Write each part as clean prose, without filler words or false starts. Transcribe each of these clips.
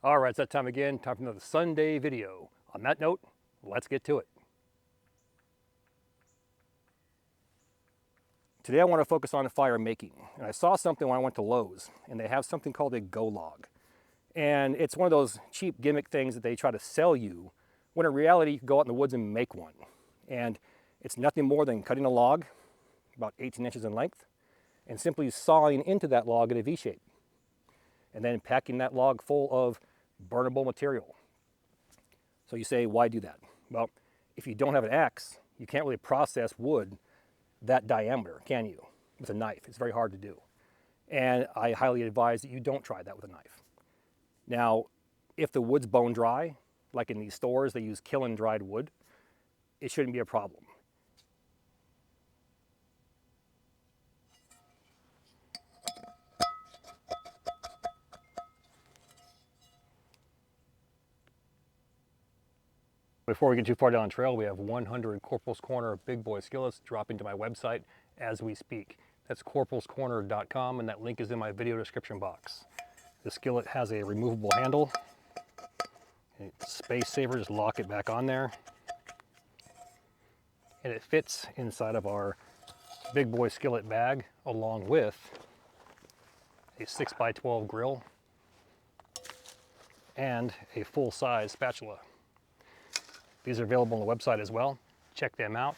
All right, it's that time again, time for another Sunday video. On that note, let's get to it. Today I want to focus on fire making. And I saw something when I went to Lowe's, and they have something called a Go Log. And it's one of those cheap gimmick things that they try to sell you, when in reality you can go out in the woods and make one. And it's nothing more than cutting a log, about 18 inches in length, and simply sawing into that log in a V shape. And then packing that log full of burnable material. So you say, why do that? Well, if you don't have an axe, you can't really process wood that diameter, can you? With a knife, it's very hard to do. And I highly advise that you don't try that with a knife. Now, if the wood's bone dry, like in these stores, they use kiln dried wood, it shouldn't be a problem. Before we get too far down the trail, we have 100 Corporals Corner Big Boy skillets dropping to my website as we speak. That's corporalscorner.com, and that link is in my video description box. The skillet has a removable handle. It's space saver, just lock it back on there. And it fits inside of our Big Boy skillet bag along with a 6x12 grill and a full-size spatula. These are available on the website as well. Check them out.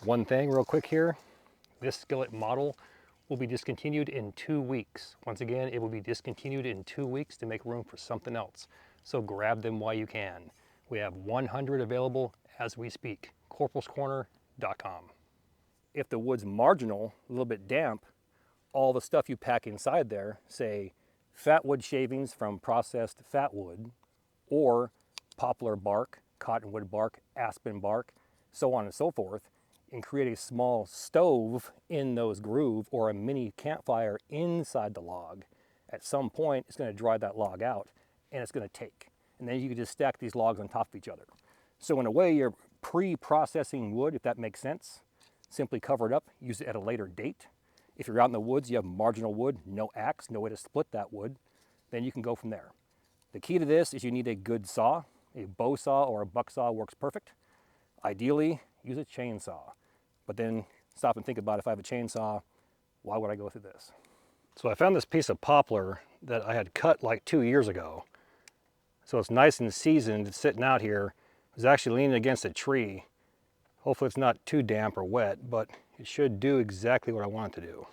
One thing real quick here, this skillet model will be discontinued in 2 weeks. Once again, it will be discontinued in 2 weeks to make room for something else. So grab them while you can. We have 100 available as we speak. corporalscorner.com. If the wood's marginal, a little bit damp, all the stuff you pack inside there, say fat wood shavings from processed fat wood, or poplar bark, cottonwood bark, aspen bark, so on and so forth, and create a small stove in those grooves or a mini campfire inside the log. At some point, it's going to dry that log out and it's going to take. And then you can just stack these logs on top of each other. So in a way, you're pre-processing wood, if that makes sense. Simply cover it up, use it at a later date. If you're out in the woods, you have marginal wood, no axe, no way to split that wood, then you can go from there. The key to this is you need a good saw. A bow saw or a buck saw works perfect. Ideally, use a chainsaw. But then stop and think about, if I have a chainsaw, why would I go through this? So I found this piece of poplar that I had cut like 2 years ago. So it's nice and seasoned, it's sitting out here. It was actually leaning against a tree. Hopefully it's not too damp or wet, but it should do exactly what I want it to do.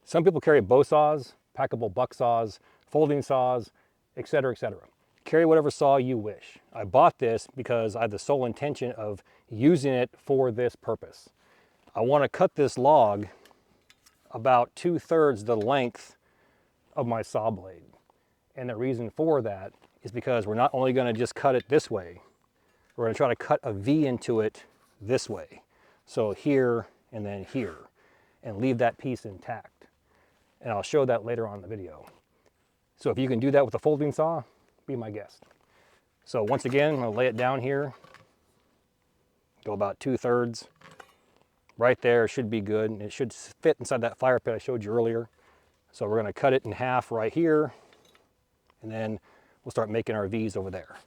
Some people carry bow saws, packable buck saws, folding saws, etc., etc. Carry whatever saw you wish. I bought this because I have the sole intention of using it for this purpose. I want to cut this log about 2/3 the length of my saw blade. And the reason for that is because we're not only going to just cut it this way, we're going to try to cut a V into it this way. So here and then here, and leave that piece intact. And I'll show that later on in the video. So if you can do that with a folding saw, be my guest. So once again, I'm gonna lay it down here. Go about 2/3. Right there should be good. And it should fit inside that fire pit I showed you earlier. So we're gonna cut it in half right here. And then we'll start making our V's over there.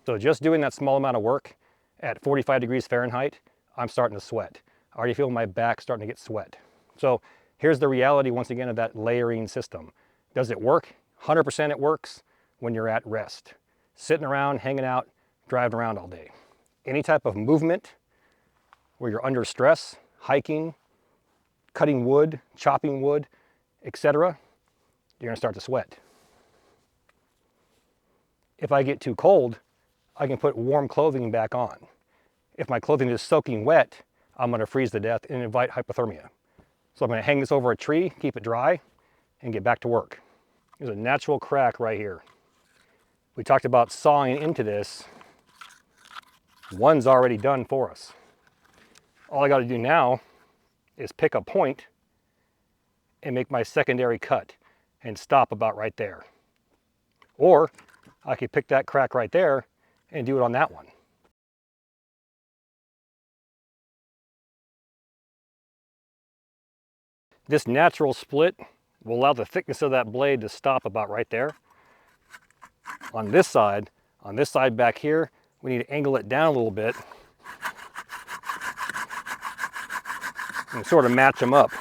So just doing that small amount of work at 45 degrees Fahrenheit, I'm starting to sweat. I already feel my back starting to get sweat. So here's the reality once again of that layering system. Does it work? 100% it works when you're at rest. Sitting around, hanging out, driving around all day. Any type of movement where you're under stress, hiking, cutting wood, chopping wood, etc., you're gonna start to sweat. If I get too cold, I can put warm clothing back on. If my clothing is soaking wet, I'm going to freeze to death and invite hypothermia. So I'm going to hang this over a tree, keep it dry, and get back to work. There's a natural crack right here. We talked about sawing into this. One's already done for us. All I got to do now is pick a point and make my secondary cut and stop about right there. Or I could pick that crack right there and do it on that one. This natural split will allow the thickness of that blade to stop about right there. On this side back here, we need to angle it down a little bit and sort of match them up.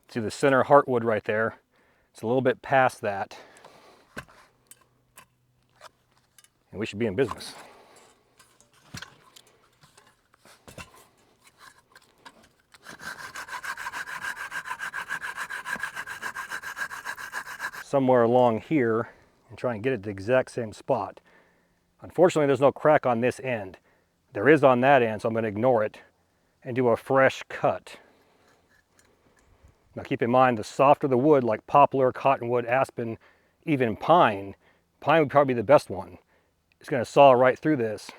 See the center heartwood right there? It's a little bit past that. And we should be in business. Somewhere along here and try and get it the exact same spot. Unfortunately, there's no crack on this end. There is on that end, so I'm going to ignore it and do a fresh cut. Now keep in mind, the softer the wood, like poplar, cottonwood, aspen, even pine would probably be the best one. It's going to saw right through this.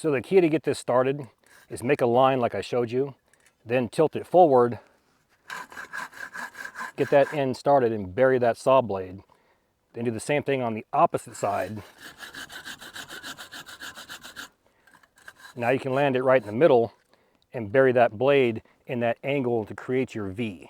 So the key to get this started is make a line like I showed you, then tilt it forward, get that end started and bury that saw blade. Then do the same thing on the opposite side. Now you can land it right in the middle and bury that blade in that angle to create your V.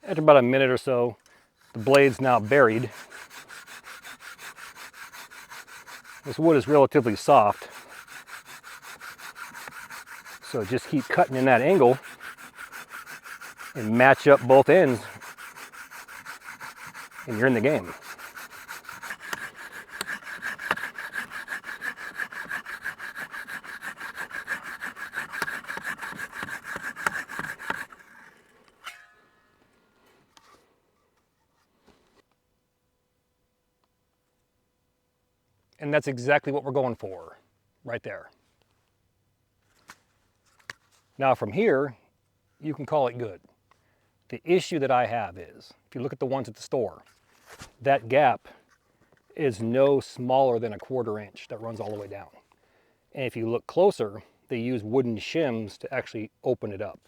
After about a minute or so, the blade's now buried. This wood is relatively soft, so just keep cutting in that angle and match up both ends, and you're in the game. And that's exactly what we're going for, right there. Now from here, you can call it good. The issue that I have is, if you look at the ones at the store, that gap is no smaller than a 1/4 inch that runs all the way down. And if you look closer, they use wooden shims to actually open it up.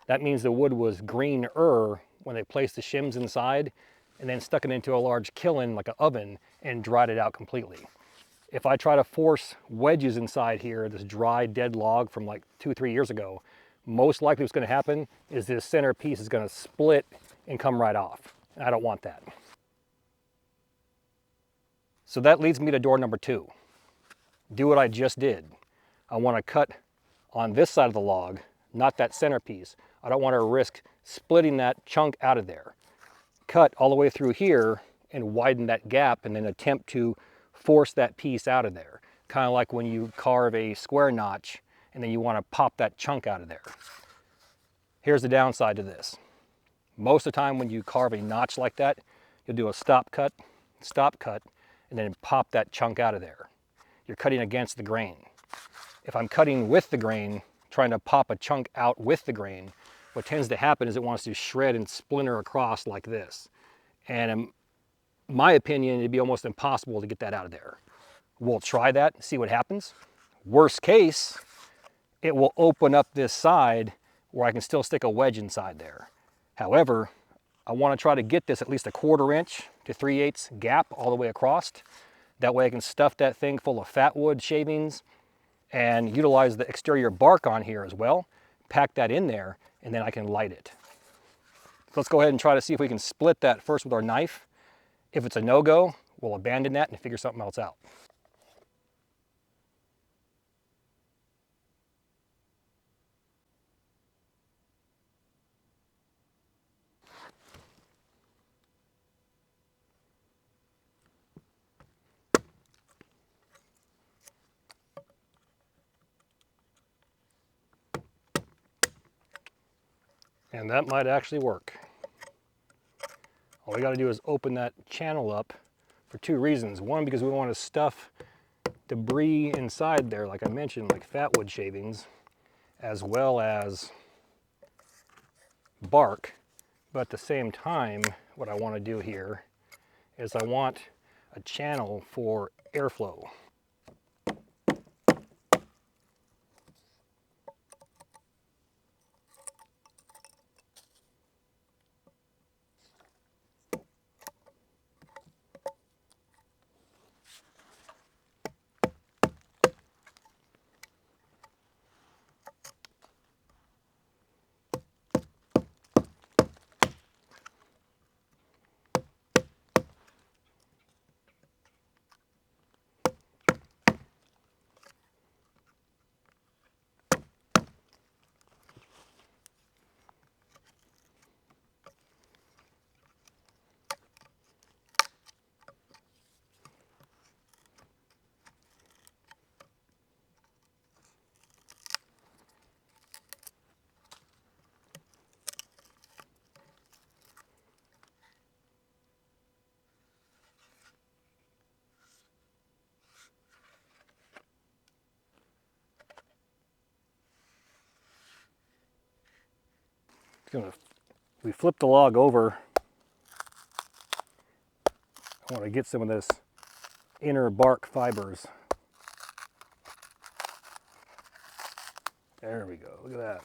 That means the wood was greener when they placed the shims inside and then stuck it into a large kiln like an oven and dried it out completely. If I try to force wedges inside here, this dry, dead log from like 2-3 years ago, most likely what's going to happen is this center piece is going to split and come right off. I don't want that. So that leads me to door number 2. Do what I just did. I want to cut on this side of the log, not that center piece. I don't want to risk splitting that chunk out of there. Cut all the way through here and widen that gap and then attempt to force that piece out of there. Kind of like when you carve a square notch and then you want to pop that chunk out of there. Here's the downside to this. Most of the time when you carve a notch like that, you'll do a stop cut, and then pop that chunk out of there. You're cutting against the grain. If I'm cutting with the grain, trying to pop a chunk out with the grain, what tends to happen is it wants to shred and splinter across like this. And in my opinion, it'd be almost impossible to get that out of there. We'll try that, see what happens. Worst case, it will open up this side where I can still stick a wedge inside there. However, I want to try to get this at least 1/4 inch to 3/8 gap all the way across. That way I can stuff that thing full of fat wood shavings and utilize the exterior bark on here as well. Pack that in there, and then I can light it. So let's go ahead and try to see if we can split that first with our knife. If it's a no-go, we'll abandon that and figure something else out. And that might actually work. All we got to do is open that channel up for 2 reasons. One, because we want to stuff debris inside there, like I mentioned, like fat wood shavings, as well as bark. But at the same time, what I want to do here is I want a channel for airflow. We flip the log over. I want to get some of this inner bark fibers. There we go, look at that.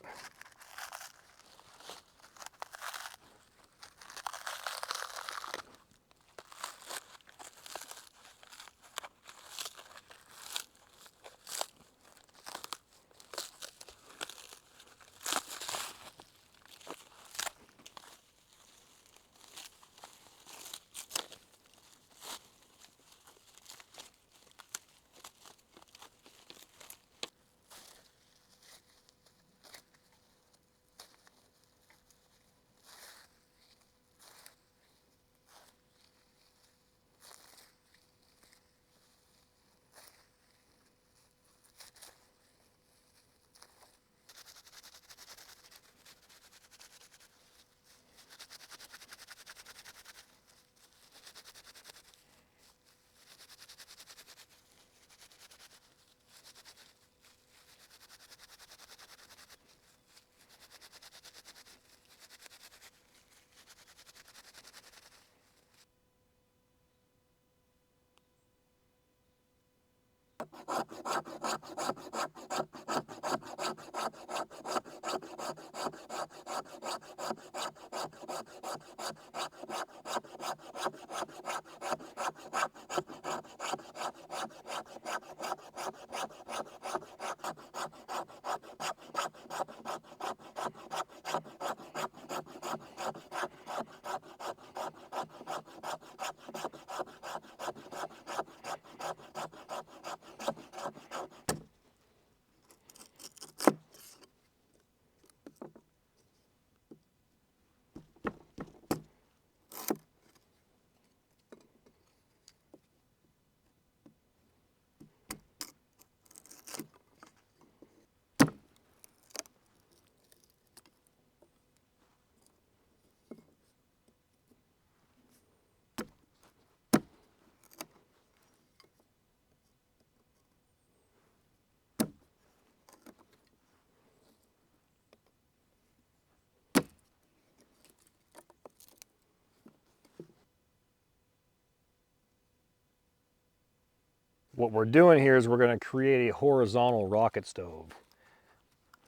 What we're doing here is we're going to create a horizontal rocket stove.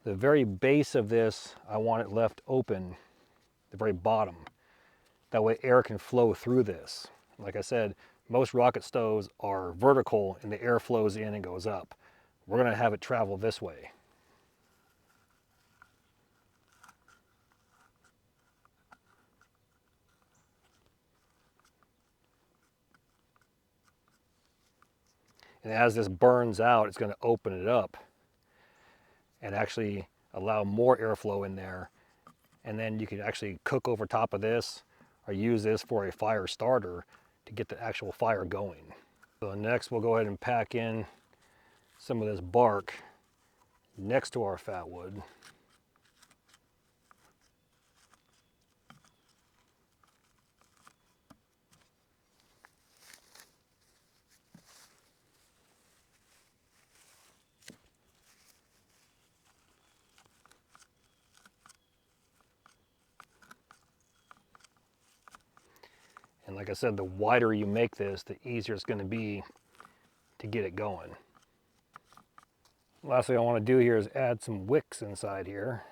The very base of this, I want it left open, the very bottom. That way air can flow through this. Like I said, most rocket stoves are vertical and the air flows in and goes up. We're going to have it travel this way. And as this burns out, it's going to open it up and actually allow more airflow in there. And then you can actually cook over top of this or use this for a fire starter to get the actual fire going. So next we'll go ahead and pack in some of this bark next to our fat wood. And like I said, the wider you make this, the easier it's going to be to get it going. Last thing I want to do here is add some wicks inside here.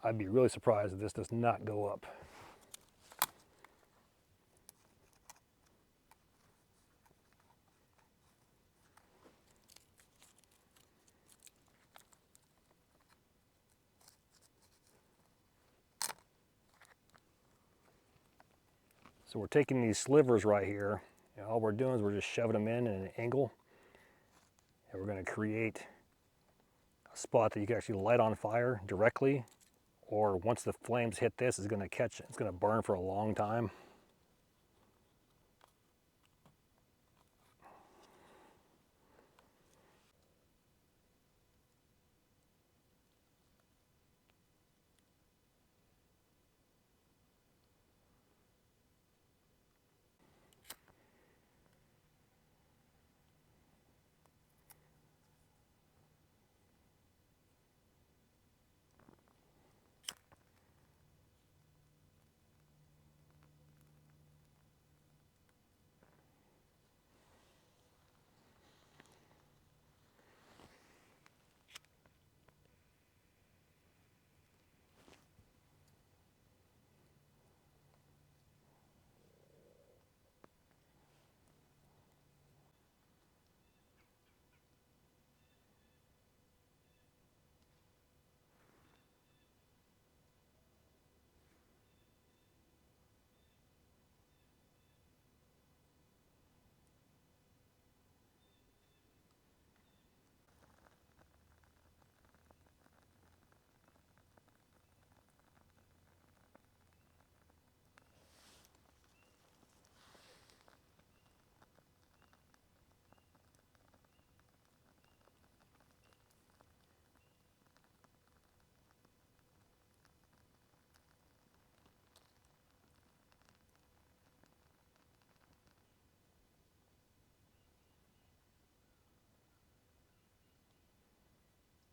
I'd be really surprised if this does not go up. So we're taking these slivers right here, and all we're doing is we're just shoving them in an angle, and we're going to create a spot that you can actually light on fire directly, or once the flames hit this, it's going to catch it. It's going to burn for a long time.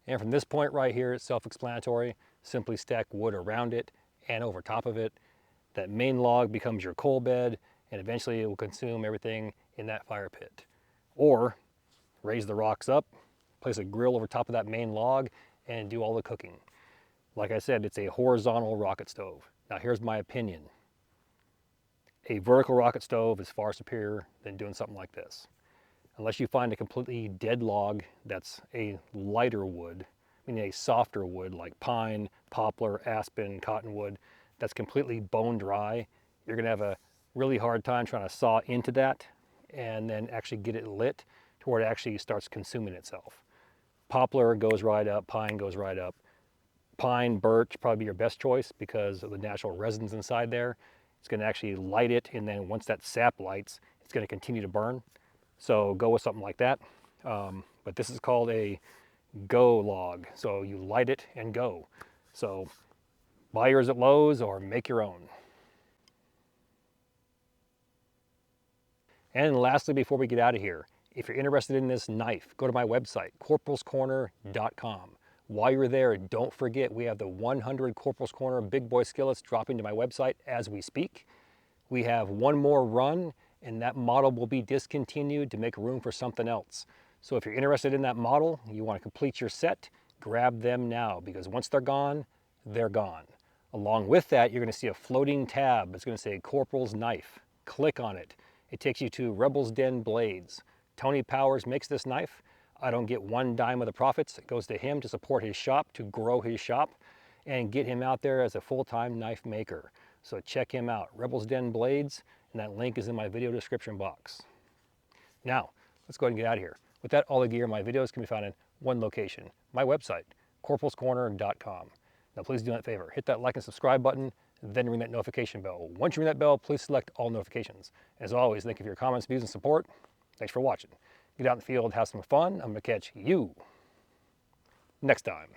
And from this point right here, it's self-explanatory. Simply stack wood around it and over top of it. That main log becomes your coal bed, and eventually it will consume everything in that fire pit. Or raise the rocks up, place a grill over top of that main log, and do all the cooking. Like I said, it's a horizontal rocket stove. Now here's my opinion. A vertical rocket stove is far superior than doing something like this. Unless you find a completely dead log that's a lighter wood, meaning a softer wood like pine, poplar, aspen, cottonwood, that's completely bone dry, you're gonna have a really hard time trying to saw into that and then actually get it lit to where it actually starts consuming itself. Poplar goes right up, pine goes right up. Pine, birch, probably your best choice because of the natural resins inside there. It's gonna actually light it, and then once that sap lights, it's gonna continue to burn. So go with something like that. But this is called a go log. So you light it and go. So buy yours at Lowe's or make your own. And lastly, before we get out of here, if you're interested in this knife, go to my website, corporalscorner.com. While you're there, don't forget we have the 100 Corporals Corner Big Boy skillets dropping to my website as we speak. We have one more run, and that model will be discontinued to make room for something else. So if you're interested in that model, you want to complete your set, grab them now, because once they're gone, they're gone. Along with that, you're going to see a floating tab. It's going to say Corporal's Knife. Click on it. It takes you to Rebel's Den Blades. Tony Powers makes this knife. I don't get one dime of the profits. It goes to him to support his shop, to grow his shop, and get him out there as a full-time knife maker. So check him out, Rebel's Den Blades, and that link is in my video description box. Now, let's go ahead and get out of here. With that, all the gear in my videos can be found in one location, my website, corporalscorner.com. Now please do me a favor, hit that like and subscribe button, then ring that notification bell. Once you ring that bell, please select all notifications. As always, thank you for your comments, views, and support. Thanks for watching. Get out in the field, have some fun. I'm gonna catch you next time.